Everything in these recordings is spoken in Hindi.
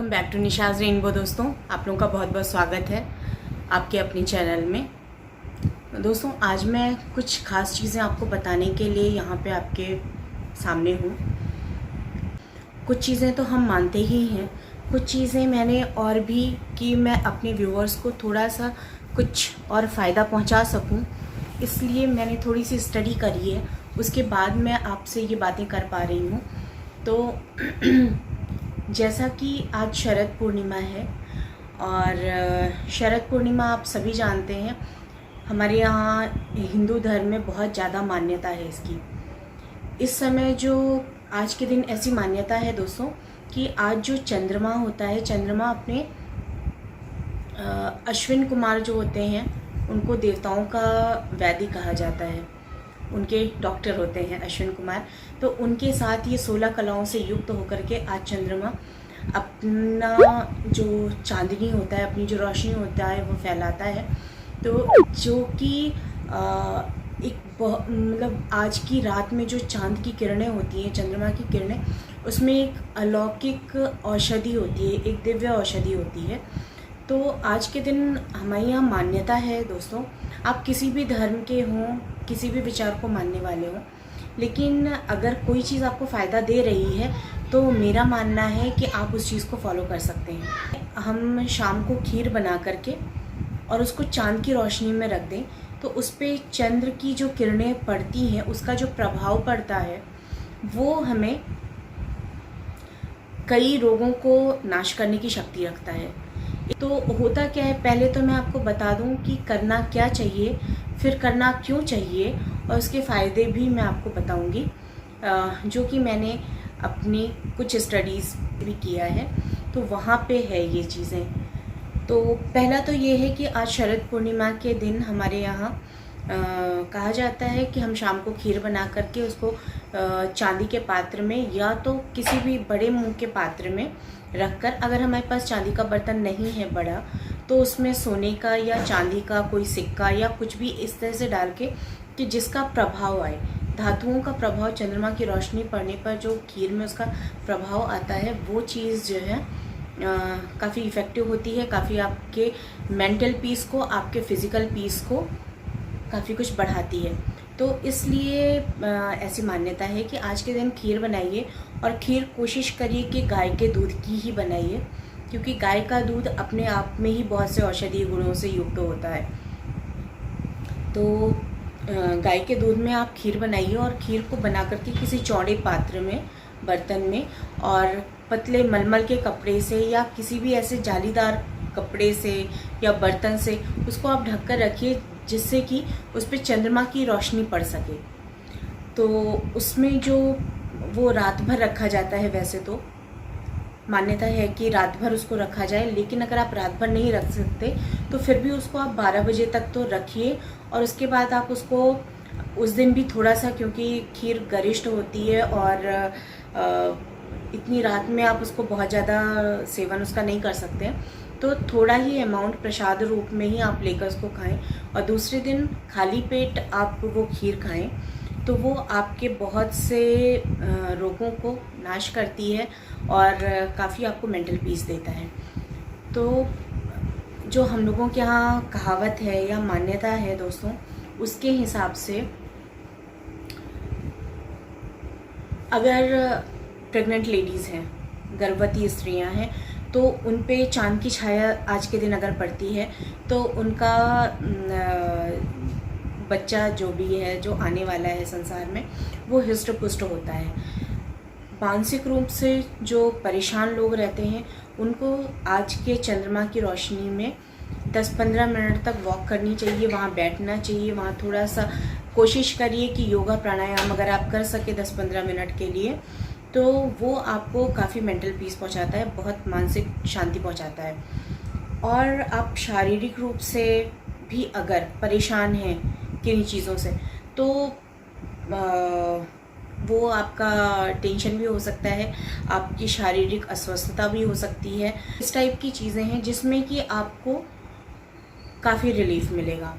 Welcome back to Nisha's rainbow. दोस्तों, आप लोगों का बहुत बहुत स्वागत है आपके अपने चैनल में। दोस्तों, आज मैं कुछ ख़ास चीज़ें आपको बताने के लिए यहाँ पे आपके सामने हूँ। कुछ चीज़ें तो हम मानते ही हैं, कुछ चीज़ें मैंने और भी कि मैं अपने व्यूअर्स को थोड़ा सा कुछ और फ़ायदा पहुँचा सकूँ, इसलिए मैंने थोड़ी सी स्टडी करी है। उसके बाद मैं आपसे ये बातें कर पा रही हूँ। तो जैसा कि आज शरद पूर्णिमा है और शरद पूर्णिमा आप सभी जानते हैं, हमारे यहाँ हिंदू धर्म में बहुत ज़्यादा मान्यता है इसकी। इस समय जो आज के दिन ऐसी मान्यता है दोस्तों कि आज जो चंद्रमा होता है, चंद्रमा अपने अश्विन कुमार जो होते हैं उनको देवताओं का वैद्य कहा जाता है, उनके डॉक्टर होते हैं अश्विन कुमार। तो उनके साथ ये 16 कलाओं से युक्त होकर के आज चंद्रमा अपना जो चांदनी होता है, अपनी जो रोशनी होता है वो फैलाता है। तो जो कि मतलब आज की रात में जो चांद की किरणें होती हैं, चंद्रमा की किरणें, उसमें एक अलौकिक औषधि होती है, एक दिव्य औषधि होती है। तो आज के दिन हमारे यहाँ मान्यता है दोस्तों, आप किसी भी धर्म के हों, किसी भी विचार को मानने वाले हों, लेकिन अगर कोई चीज़ आपको फ़ायदा दे रही है तो मेरा मानना है कि आप उस चीज़ को फॉलो कर सकते हैं। हम शाम को खीर बना करके और उसको चांद की रोशनी में रख दें तो उस पर चंद्र की जो किरणें पड़ती हैं, उसका जो प्रभाव पड़ता है वो हमें कई रोगों को नाश करने की शक्ति रखता है। तो होता क्या है, पहले तो मैं आपको बता दूं कि करना क्या चाहिए, फिर करना क्यों चाहिए, और उसके फ़ायदे भी मैं आपको बताऊंगी, जो कि मैंने अपनी कुछ स्टडीज़ भी किया है, तो वहाँ पे है ये चीज़ें। तो पहला तो ये है कि आज शरद पूर्णिमा के दिन हमारे यहाँ कहा जाता है कि हम शाम को खीर बना करके उसको चांदी के पात्र में या तो किसी भी बड़े मुंह के पात्र में रखकर, अगर हमारे पास चांदी का बर्तन नहीं है बड़ा, तो उसमें सोने का या चांदी का कोई सिक्का या कुछ भी इस तरह से डाल के कि जिसका प्रभाव आए, धातुओं का प्रभाव, चंद्रमा की रोशनी पड़ने पर जो खीर में उसका प्रभाव आता है, वो चीज़ जो है काफ़ी इफ़ेक्टिव होती है, काफ़ी आपके मेंटल पीस को, आपके फ़िज़िकल पीस को काफ़ी कुछ बढ़ाती है। तो इसलिए ऐसी मान्यता है कि आज के दिन खीर बनाइए, और खीर कोशिश करिए कि गाय के दूध की ही बनाइए, क्योंकि गाय का दूध अपने आप में ही बहुत से औषधीय गुणों से युक्त होता है। तो गाय के दूध में आप खीर बनाइए और खीर को बना करके किसी चौड़े पात्र में, बर्तन में, और पतले मलमल के कपड़े से या किसी भी ऐसे जालीदार कपड़े से या बर्तन से उसको आप ढक कर रखिए, जिससे कि उस पर चंद्रमा की रोशनी पड़ सके। तो उसमें जो वो रात भर रखा जाता है, वैसे तो मान्यता है कि रात भर उसको रखा जाए, लेकिन अगर आप रात भर नहीं रख सकते तो फिर भी उसको आप 12 बजे तक तो रखिए, और उसके बाद आप उसको उस दिन भी थोड़ा सा, क्योंकि खीर गरिष्ठ होती है और इतनी रात में आप उसको बहुत ज़्यादा सेवन उसका नहीं कर सकते, तो थोड़ा ही अमाउंट प्रसाद रूप में ही आप लेकर उसको खाएं, और दूसरे दिन खाली पेट आप वो खीर खाएं, तो वो आपके बहुत से रोगों को नाश करती है और काफ़ी आपको मेंटल पीस देता है। तो जो हम लोगों के यहाँ कहावत है या मान्यता है दोस्तों, उसके हिसाब से अगर प्रेग्नेंट लेडीज़ हैं, गर्भवती स्त्रियां हैं, तो उन पे चांद की छाया आज के दिन अगर पड़ती है तो उनका बच्चा जो भी है, जो आने वाला है संसार में, वो हृष्ट पुष्ट होता है। मानसिक रूप से जो परेशान लोग रहते हैं, उनको आज के चंद्रमा की रोशनी में 10-15 मिनट तक वॉक करनी चाहिए, वहाँ बैठना चाहिए, वहाँ थोड़ा सा कोशिश करिए कि योगा प्राणायाम अगर आप कर सके 10-15 मिनट के लिए, तो वो आपको काफ़ी मेंटल पीस पहुंचाता है, बहुत मानसिक शांति पहुंचाता है। और आप शारीरिक रूप से भी अगर परेशान हैं किन्हीं चीज़ों से, तो वो आपका टेंशन भी हो सकता है, आपकी शारीरिक अस्वस्थता भी हो सकती है। इस टाइप की चीज़ें हैं जिसमें कि आपको काफ़ी रिलीफ मिलेगा।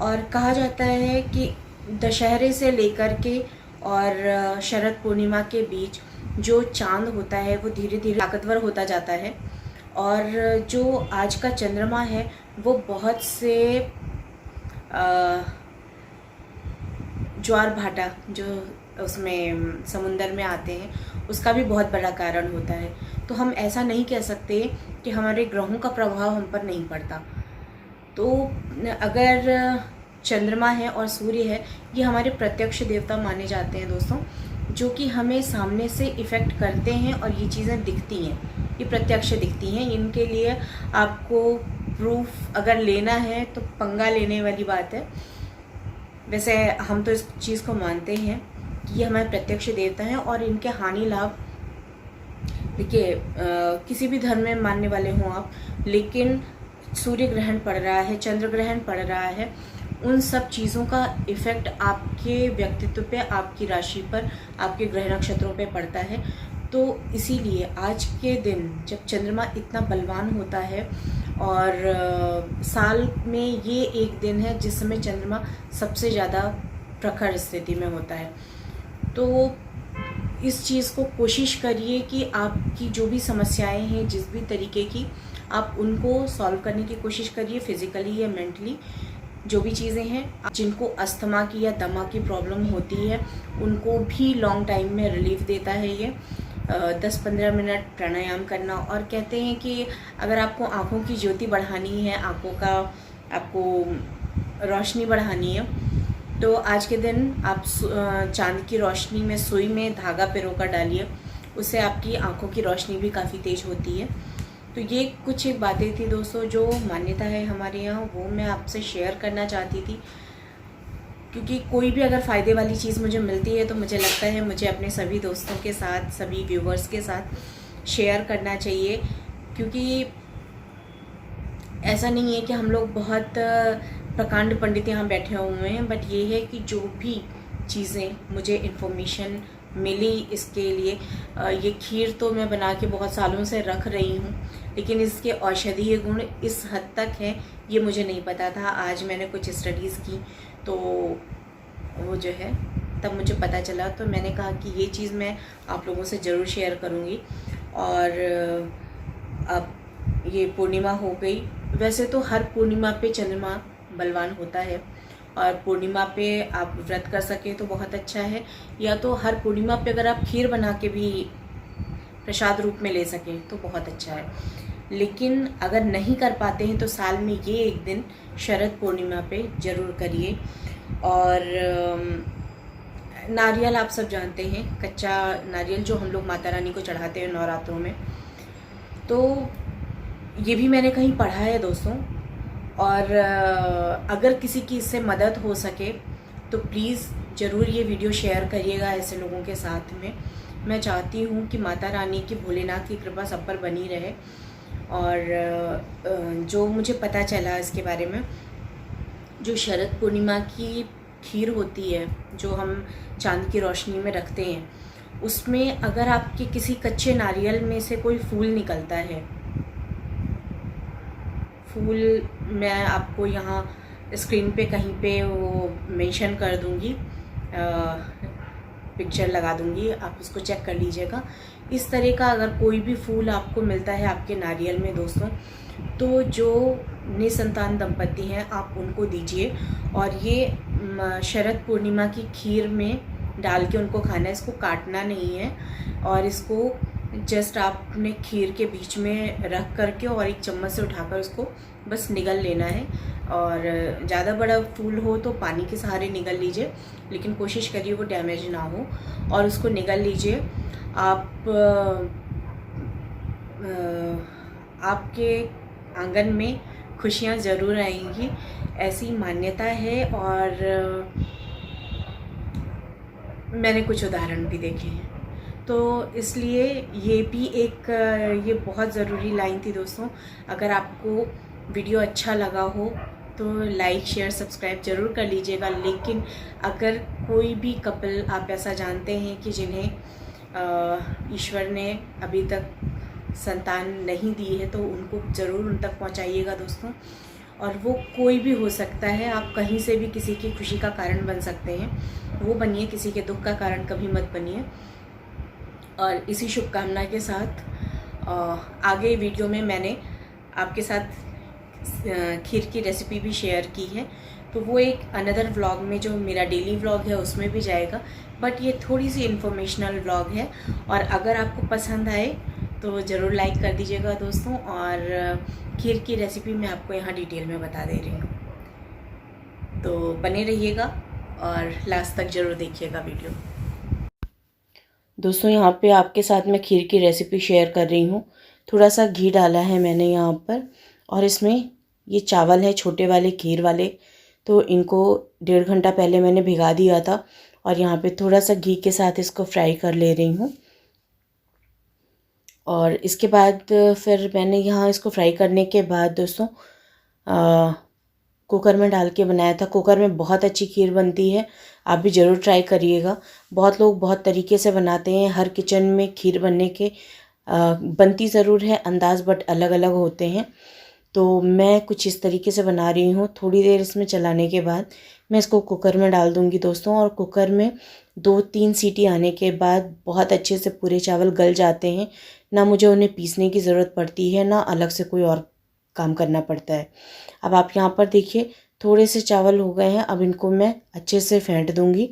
और कहा जाता है कि दशहरे से लेकर के और शरद पूर्णिमा के बीच जो चांद होता है वो धीरे धीरे ताकतवर होता जाता है, और जो आज का चंद्रमा है वो बहुत से ज्वार भाटा जो उसमें समुंदर में आते हैं उसका भी बहुत बड़ा कारण होता है। तो हम ऐसा नहीं कह सकते कि हमारे ग्रहों का प्रभाव हम पर नहीं पड़ता। तो अगर चंद्रमा है और सूर्य है, ये हमारे प्रत्यक्ष देवता माने जाते हैं दोस्तों, जो कि हमें सामने से इफ़ेक्ट करते हैं और ये चीज़ें दिखती हैं, ये प्रत्यक्ष दिखती हैं। इनके लिए आपको प्रूफ अगर लेना है तो पंगा लेने वाली बात है। वैसे हम तो इस चीज़ को मानते हैं कि ये हमारे प्रत्यक्ष देवता हैं और इनके हानि लाभ, देखिए किसी भी धर्म में मानने वाले हों आप, लेकिन सूर्य ग्रहण पड़ रहा है, चंद्र ग्रहण पड़ रहा है, उन सब चीज़ों का इफ़ेक्ट आपके व्यक्तित्व पे, आपकी राशि पर, आपके ग्रह नक्षत्रों पे पड़ता है। तो इसीलिए आज के दिन जब चंद्रमा इतना बलवान होता है और साल में ये एक दिन है जिस समय चंद्रमा सबसे ज़्यादा प्रखर स्थिति में होता है, तो इस चीज़ को कोशिश करिए कि आपकी जो भी समस्याएं हैं, जिस भी तरीके की, आप उनको सॉल्व करने की कोशिश करिए, फिज़िकली या मेंटली। जो भी चीज़ें हैं, जिनको अस्थमा की या दमा की प्रॉब्लम होती है उनको भी लॉन्ग टाइम में रिलीफ देता है ये 10-15 मिनट प्राणायाम करना। और कहते हैं कि अगर आपको आँखों की ज्योति बढ़ानी है, आँखों का आपको रोशनी बढ़ानी है, तो आज के दिन आप चांद की रोशनी में सुई में धागा पिरोकर डालिए, उससे आपकी आँखों की रोशनी भी काफ़ी तेज होती है। तो ये कुछ एक बातें थी दोस्तों जो मान्यता है हमारे यहाँ, वो मैं आपसे शेयर करना चाहती थी, क्योंकि कोई भी अगर फ़ायदे वाली चीज़ मुझे मिलती है तो मुझे लगता है मुझे अपने सभी दोस्तों के साथ, सभी व्यूवर्स के साथ शेयर करना चाहिए। क्योंकि ऐसा नहीं है कि हम लोग बहुत प्रकांड पंडित यहाँ बैठे हुए हैं, बट ये है कि जो भी चीज़ें मुझे इन्फॉर्मेशन मिली इसके लिए, ये खीर तो मैं बना के बहुत सालों से रख रही हूँ, लेकिन इसके औषधीय गुण इस हद तक हैं ये मुझे नहीं पता था। आज मैंने कुछ स्टडीज़ की तो वो जो है तब मुझे पता चला, तो मैंने कहा कि ये चीज़ मैं आप लोगों से ज़रूर शेयर करूँगी। और अब ये पूर्णिमा हो गई, वैसे तो हर पूर्णिमा पे चंद्रमा बलवान होता है, और पूर्णिमा पे आप व्रत कर सके तो बहुत अच्छा है, या तो हर पूर्णिमा पे अगर आप खीर बना के भी प्रसाद रूप में ले सकें तो बहुत अच्छा है। लेकिन अगर नहीं कर पाते हैं तो साल में ये एक दिन शरद पूर्णिमा पे ज़रूर करिए। और नारियल आप सब जानते हैं, कच्चा नारियल जो हम लोग माता रानी को चढ़ाते हैं नवरात्रों में, तो ये भी मैंने कहीं पढ़ा है दोस्तों। और अगर किसी की इससे मदद हो सके तो प्लीज़ ज़रूर ये वीडियो शेयर करिएगा ऐसे लोगों के साथ में। मैं चाहती हूँ कि माता रानी की, भोलेनाथ की कृपा सब पर बनी रहे। और जो मुझे पता चला इसके बारे में, जो शरद पूर्णिमा की खीर होती है जो हम चांद की रोशनी में रखते हैं, उसमें अगर आपके किसी कच्चे नारियल में से कोई फूल निकलता है, फूल मैं आपको यहाँ स्क्रीन पे कहीं पे वो मेंशन कर दूँगी, पिक्चर लगा दूँगी, आप उसको चेक कर लीजिएगा। इस तरह का अगर कोई भी फूल आपको मिलता है आपके नारियल में दोस्तों, तो जो निसंतान दंपति हैं आप उनको दीजिए। और ये शरद पूर्णिमा की खीर में डाल के उनको खाना है, इसको काटना नहीं है, और इसको जस्ट आपने खीर के बीच में रख करके और एक चम्मच से उठाकर उसको बस निगल लेना है। और ज़्यादा बड़ा फूल हो तो पानी के सहारे निगल लीजिए, लेकिन कोशिश करिए वो डैमेज ना हो, और उसको निगल लीजिए। आपके आंगन में खुशियाँ ज़रूर आएंगी, ऐसी मान्यता है। और मैंने कुछ उदाहरण भी देखे हैं, तो इसलिए ये भी एक ये बहुत ज़रूरी लाइन थी दोस्तों। अगर आपको वीडियो अच्छा लगा हो तो लाइक, शेयर, सब्सक्राइब ज़रूर कर लीजिएगा। लेकिन अगर कोई भी कपल आप ऐसा जानते हैं कि जिन्हें ईश्वर ने अभी तक संतान नहीं दी है, तो उनको ज़रूर उन तक पहुंचाइएगा दोस्तों। और वो कोई भी हो सकता है, आप कहीं से भी किसी की खुशी का कारण बन सकते हैं, वो बनिए, किसी के दुख का कारण कभी मत बनिए। और इसी शुभकामना के साथ आगे वीडियो में मैंने आपके साथ खीर की रेसिपी भी शेयर की है, तो वो एक अनदर व्लॉग में जो मेरा डेली व्लॉग है उसमें भी जाएगा, बट ये थोड़ी सी इन्फॉर्मेशनल व्लॉग है। और अगर आपको पसंद आए तो ज़रूर लाइक कर दीजिएगा दोस्तों। और खीर की रेसिपी मैं आपको यहाँ डिटेल में बता दे रही हूँ, तो बने रहिएगा और लास्ट तक ज़रूर देखिएगा वीडियो। दोस्तों यहाँ पे आपके साथ मैं खीर की रेसिपी शेयर कर रही हूँ। थोड़ा सा घी डाला है मैंने यहाँ पर, और इसमें ये चावल है छोटे वाले खीर वाले, तो इनको 1.5 घंटा पहले मैंने भिगा दिया था। और यहाँ पे थोड़ा सा घी के साथ इसको फ्राई कर ले रही हूँ। और इसके बाद फिर मैंने यहाँ इसको फ्राई करने के बाद दोस्तों कुकर में डाल के बनाया था। कुकर में बहुत अच्छी खीर बनती है, आप भी ज़रूर ट्राई करिएगा। बहुत लोग बहुत तरीके से बनाते हैं, हर किचन में खीर बनने के बनती ज़रूर है अंदाज़, बट अलग अलग होते हैं। तो मैं कुछ इस तरीके से बना रही हूँ। थोड़ी देर इसमें चलाने के बाद मैं इसको कुकर में डाल दूँगी दोस्तों। और कुकर में 2-3 सीटी आने के बाद बहुत अच्छे से पूरे चावल गल जाते हैं, ना मुझे उन्हें पीसने की ज़रूरत पड़ती है, ना अलग से कोई और काम करना पड़ता है। अब आप यहाँ पर देखिए थोड़े से चावल हो गए हैं। अब इनको मैं अच्छे से फेंट दूँगी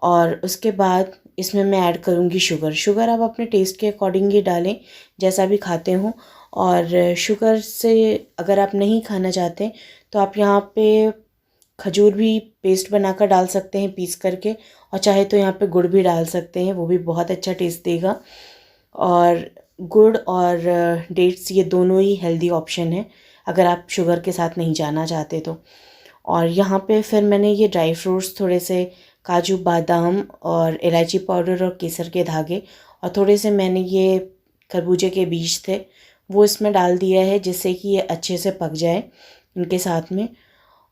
और उसके बाद इसमें मैं ऐड करूँगी शुगर। आप अपने टेस्ट के अकॉर्डिंग ही डालें, जैसा भी खाते हो। और शुगर से अगर आप नहीं खाना चाहते तो आप यहाँ पे खजूर भी पेस्ट बनाकर डाल सकते हैं पीस करके, और चाहे तो यहाँ पे गुड़ भी डाल सकते हैं, वो भी बहुत अच्छा टेस्ट देगा। और गुड़ और डेट्स ये दोनों ही हेल्दी ऑप्शन है अगर आप शुगर के साथ नहीं जाना चाहते तो। और यहाँ पे फिर मैंने ये ड्राई फ्रूट्स थोड़े से काजू बादाम और इलायची पाउडर और केसर के धागे और थोड़े से मैंने ये खरबूजे के बीज थे वो इसमें डाल दिया है, जिससे कि ये अच्छे से पक जाए इनके साथ में।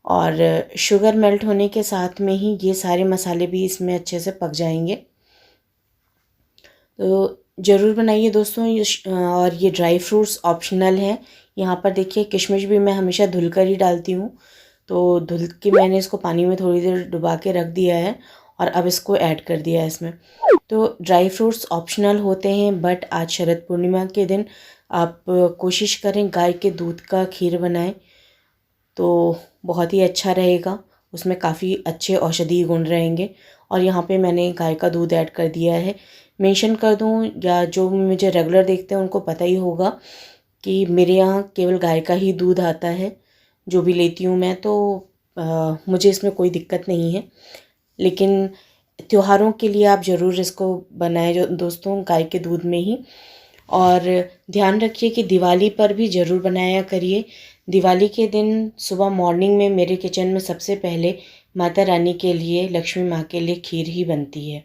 और शुगर मेल्ट होने के साथ में ही ये सारे मसाले भी इसमें अच्छे से पक जाएंगे। तो ज़रूर बनाइए दोस्तों। और ये ड्राई फ्रूट्स ऑप्शनल हैं। यहाँ पर देखिए किशमिश भी मैं हमेशा धुल कर ही डालती हूँ, तो धुल के मैंने इसको पानी में थोड़ी देर डुबा के रख दिया है और अब इसको ऐड कर दिया है इसमें। तो ड्राई फ्रूट्स ऑप्शनल होते हैं, बट आज शरद पूर्णिमा के दिन आप कोशिश करें गाय के दूध का खीर बनाएं तो बहुत ही अच्छा रहेगा, उसमें काफ़ी अच्छे औषधीय गुण रहेंगे। और यहाँ पे मैंने गाय का दूध ऐड कर दिया है। मेंशन कर दूँ, या जो मुझे रेगुलर देखते हैं उनको पता ही होगा कि मेरे यहाँ केवल गाय का ही दूध आता है जो भी लेती हूँ मैं, तो मुझे इसमें कोई दिक्कत नहीं है। लेकिन त्योहारों के लिए आप ज़रूर इसको बनाएं जो दोस्तों, गाय के दूध में ही। और ध्यान रखिए कि दिवाली पर भी ज़रूर बनाया करिए। दिवाली के दिन सुबह मॉर्निंग में मेरे किचन में सबसे पहले माता रानी के लिए, लक्ष्मी माँ के लिए खीर ही बनती है।